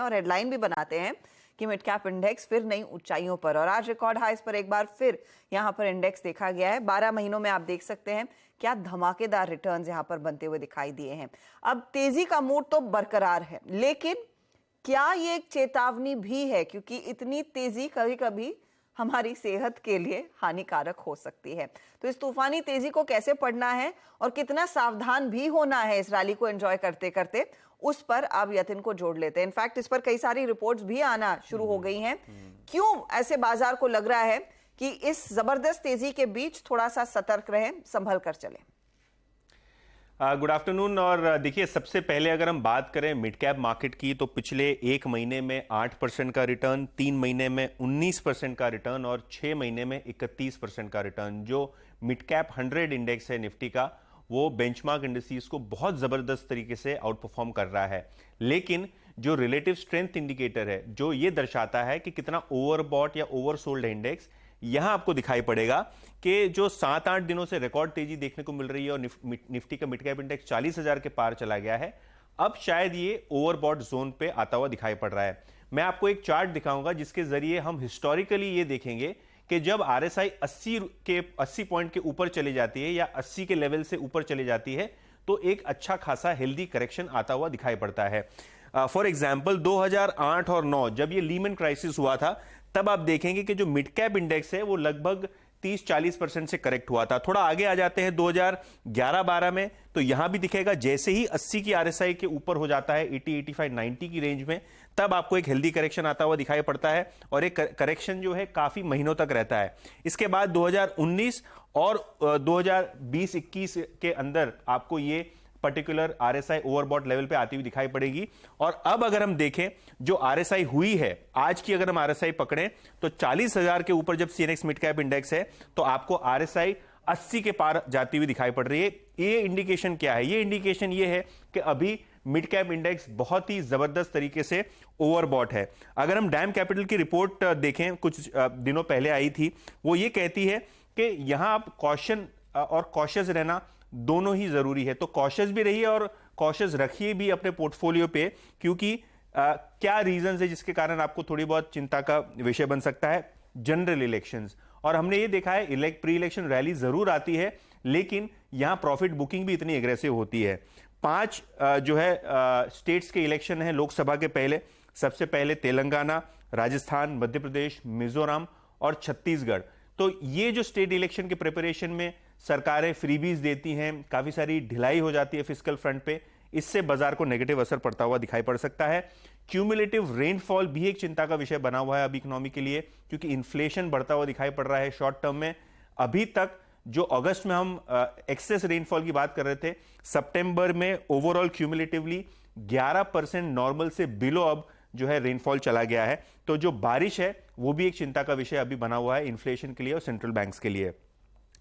और हेडलाइन भी बनाते हैं कि मिड कैप इंडेक्स फिर नई ऊंचाइयों पर, और आज रिकॉर्ड हाईस पर एक बार फिर यहां पर इंडेक्स देखा गया है। 12 महीनों में आप देख सकते हैं क्या धमाकेदार रिटर्न्स यहां पर बनते हुए दिखाई दिए हैं। अब तेजी का मूड तो बरकरार है, लेकिन क्या ये एक चेतावनी भी है, क्योंकि इतनी तेजी कभी कभी हमारी सेहत के लिए हानिकारक हो सकती है। तो इस तूफानी तेजी को कैसे पढ़ना है और कितना सावधान भी होना है इस रैली को एंजॉय करते करते, उस पर आप यतिन को जोड़ लेते हैं। इनफैक्ट इस पर कई सारी रिपोर्ट्स भी आना शुरू हो गई हैं। क्यों ऐसे बाजार को लग रहा है कि इस जबरदस्त तेजी के बीच थोड़ा सा सतर्क रहें, संभल कर चलें। Good afternoon. और देखिए, सबसे पहले अगर हम बात करें मिड कैप मार्केट की, तो पिछले एक महीने में 8% का रिटर्न, 3 महीने में 19% का रिटर्न और 6 महीने में 31% का रिटर्न। जो मिड कैप 100 इंडेक्स है निफ्टी का, वो बेंचमार्क इंडिसेस को बहुत जबरदस्त तरीके से आउट परफॉर्म कर रहा है। लेकिन जो रिलेटिव स्ट्रेंथ इंडिकेटर है, जो ये दर्शाता है कि कितना ओवरबॉट या ओवरसोल्ड है इंडेक्स, यहां आपको दिखाई पड़ेगा कि जो 7-8 दिनों से रिकॉर्ड तेजी देखने को मिल रही है और निफ्टी का मिड कैप इंडेक्स 40,000 के पार चला गया है, अब शायद ये ओवरबॉट जोन पे आता हुआ दिखाई पड़ रहा है। मैं आपको एक चार्ट दिखाऊंगा जिसके जरिए हम हिस्टोरिकली ये देखेंगे कि जब आरएसआई 80 पॉइंट के ऊपर चली जाती है या 80 के लेवल से ऊपर चली जाती है, तो एक अच्छा खासा हेल्दी करेक्शन आता हुआ दिखाई पड़ता है। फॉर एग्जाम्पल 2008 और 9 जब ये लीमन क्राइसिस हुआ था, तब आप देखेंगे कि जो मिड कैप इंडेक्स है वो लगभग 30-40% से करेक्ट हुआ था। थोड़ा आगे आ जाते हैं 2011-12 में, तो यहां भी दिखेगा जैसे ही 80 की आरएसआई के ऊपर हो जाता है 80, 85, 90 की रेंज में, तब आपको एक हेल्दी करेक्शन आता हुआ दिखाई पड़ता है और एक करेक्शन जो है काफी महीनों तक रहता है। इसके बाद 2019 और 2020-21 के अंदर आपको ये पर्टिकुलर आरएसआई ओवरबॉट लेवल पे आती हुई दिखाई पड़ेगी। और अब अगर हम देखें जो आरएसआई हुई है आज की, अगर हम आरएसआई पकड़ें तो 40,000 के ऊपर जब सीएनएक्स मिड कैप इंडेक्स है, तो आपको आरएसआई 80 के पार जाती हुई दिखाई पड़ रही है। ये इंडिकेशन क्या है? ये इंडिकेशन ये है कि अभी मिड कैप इंडेक्स बहुत ही जबरदस्त तरीके से ओवरबॉट है। अगर हम डैम कैपिटल की रिपोर्ट देखें, कुछ दिनों पहले आई थी, वो ये कहती है कि यहां आप कॉशन और कॉशियस रहना दोनों ही जरूरी है। तो कॉशियस भी रहिए और कॉशियस रखिए भी अपने पोर्टफोलियो पे, क्योंकि क्या रीजंस है जिसके कारण आपको थोड़ी बहुत चिंता का विषय बन सकता है। जनरल इलेक्शंस, और हमने ये देखा है प्री इलेक्शन रैली जरूर आती है, लेकिन यहां प्रॉफिट बुकिंग भी इतनी एग्रेसिव होती है। 5 जो है स्टेट्स के इलेक्शन है लोकसभा के पहले। सबसे पहले तेलंगाना, राजस्थान, मध्य प्रदेश, मिजोरम और छत्तीसगढ़। तो ये जो स्टेट इलेक्शन के प्रिपरेशन में सरकारें फ्रीबीज देती हैं, काफी सारी ढिलाई हो जाती है फिस्कल फ्रंट पे, इससे बाजार को नेगेटिव असर पड़ता हुआ दिखाई पड़ सकता है। क्यूमुलेटिव रेनफॉल भी एक चिंता का विषय बना हुआ है अभी इकोनॉमी के लिए, क्योंकि इन्फ्लेशन बढ़ता हुआ दिखाई पड़ रहा है शॉर्ट टर्म में। अभी तक जो अगस्त में हम एक्सेस रेनफॉल की बात कर रहे थे, सितंबर में ओवरऑल क्यूमुलेटिवली 11% नॉर्मल से बिलो अब जो है रेनफॉल चला गया है। तो जो बारिश है वो भी एक चिंता का विषय अभी बना हुआ है इन्फ्लेशन के लिए और सेंट्रल बैंक्स के लिए।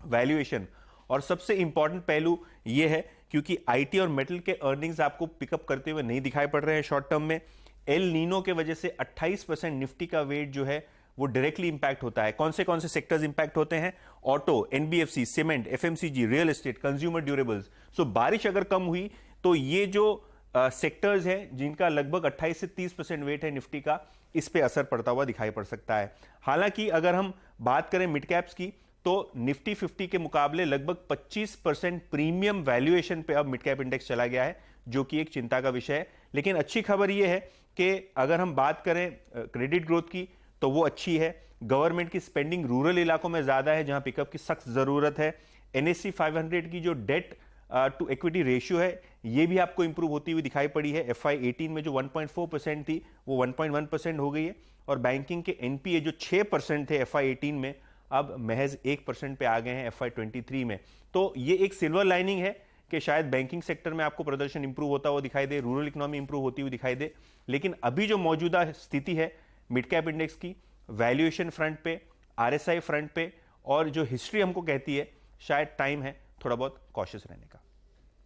वैल्यूएशन, और सबसे इंपॉर्टेंट पहलू यह है क्योंकि आईटी और मेटल के अर्निंग्स आपको पिकअप करते हुए नहीं दिखाई पड़ रहे हैं शॉर्ट टर्म में। एल नीनो के वजह से 28% निफ्टी का वेट जो है वो डायरेक्टली इंपैक्ट होता है। कौन से सेक्टर्स इंपैक्ट होते हैं? Auto, NBFC, cement, FMCG, real estate, consumer durables. So बारिश अगर कम हुई तो ये जो सेक्टर्स हैं जिनका लगभग 28 से 30% वेट है निफ्टी का, इस पे असर पड़ता हुआ दिखाई पड़ सकता है। हालांकि अगर हम बात करें मिड कैप्स की, तो निफ्टी 50 के मुकाबले लगभग 25% प्रीमियम वैल्यूएशन पे अब मिड कैप इंडेक्स चला गया है, जो कि एक चिंता का विषय है। लेकिन अच्छी खबर यह है कि अगर हम बात करें क्रेडिट ग्रोथ की, तो वो अच्छी है। गवर्नमेंट की स्पेंडिंग रूरल इलाकों में ज्यादा है जहां पिकअप की सख्त जरूरत है। एनएससी 500 की जो डेट टू इक्विटी रेशियो है, ये भी आपको इंप्रूव होती हुई दिखाई पड़ी है। FY18 में जो 1.4% थी वो 1.1% हो गई है, और बैंकिंग के एनपीए जो 6% थे FY18 में, अब महज 1% पे आ गए हैं FY23 में। तो ये एक सिल्वर लाइनिंग है कि शायद बैंकिंग सेक्टर में आपको प्रदर्शन इंप्रूव होता हुआ दिखाई दे, रूरल इकोनॉमी इंप्रूव होती हुई दिखाई दे। लेकिन अभी जो मौजूदा स्थिति है मिड कैप इंडेक्स की, वैल्यूएशन फ्रंट पे, आरएसआई फ्रंट पे, और जो हिस्ट्री हमको कहती है, शायद टाइम है थोड़ा बहुत कॉशियस रहने का।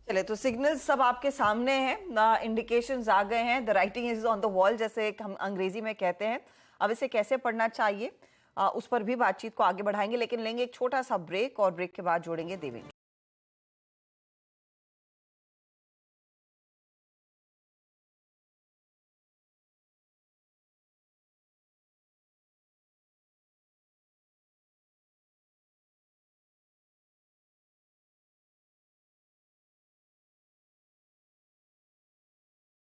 चले, तो सिग्नल्स सब आपके सामने हैं, इंडिकेशंस आ गए हैं, the writing is on the wall जैसे हम अंग्रेजी में कहते हैं। अब इसे कैसे पढ़ना चाहिए उस पर भी बातचीत को आगे बढ़ाएंगे, लेकिन लेंगे एक छोटा सा ब्रेक, और ब्रेक के बाद जोड़ेंगे देवेंद्र।